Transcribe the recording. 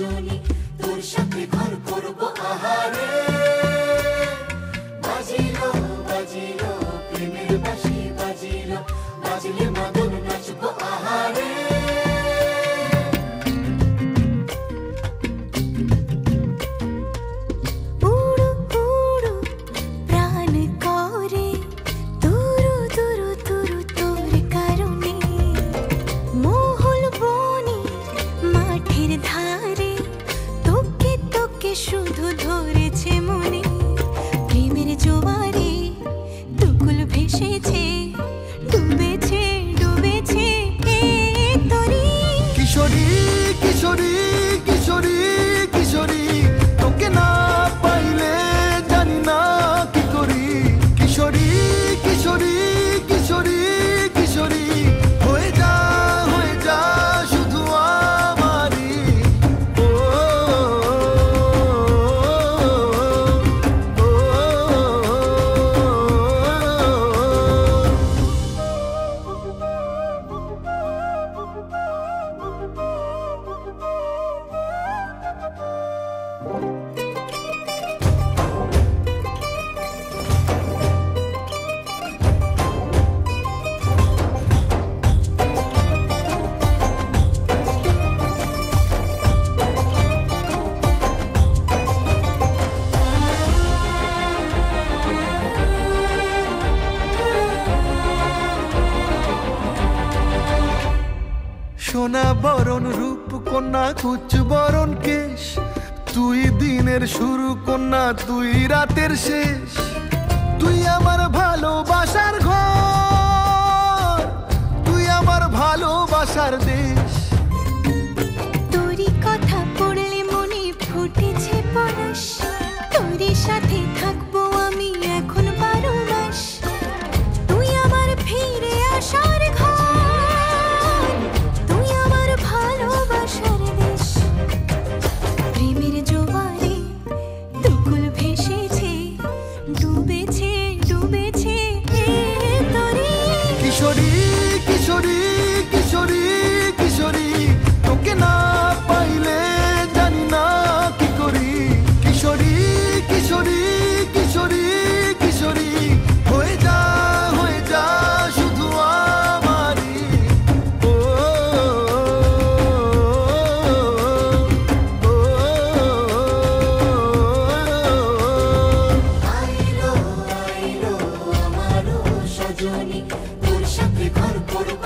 সজনী তোর সাথে ঘর করব আহারে বাজিলো বাজিলো প্রেমের বাঁশি বাজিলো বাজলে মদন নাচবো আহারে শুধু ধরেছে মনে প্রেমের জোয়ারে দুকুল ভেসেছে ডুবেছে ডুবেছে তরি কিশোরী কিশোরী কিশোরী কিশোরী তোকে না পাইলে জানি না কি করি কিশোরী কিশোরী কিশোরী কিশোরী হয়ে যা শুধু আমারই সোনা বরণ রূপ কন্যা কুচ বরণ কেশ তুই দিনের শুরু কন্যা তুই রাতের শেষ তুই আমার ভালোবাসার ঘর তুই আমার ভালোবাসার দেশ তোরই কথা পড়লে মনে ফুটেছে পরশ তোরই সাথে থাকবো আমি এখন 12 মাস তুই আমার ফিরে আসার ঘর তুই আমার ভালোবাসার দেশ প্রেমের জোয়ারে দুকুল ভেসেছে ডুবেছে ডুবেছে তরি কিশোরী কিশোরী কিশোরী কিশোরী তোকে না পাইলে জানি না কি করি কিশোরী কিশোরী কিশোরী কিশোরী হয়ে যা শুধু আমারই আইলো আইলো আমারও সজনী তোর সাথে ঘর করব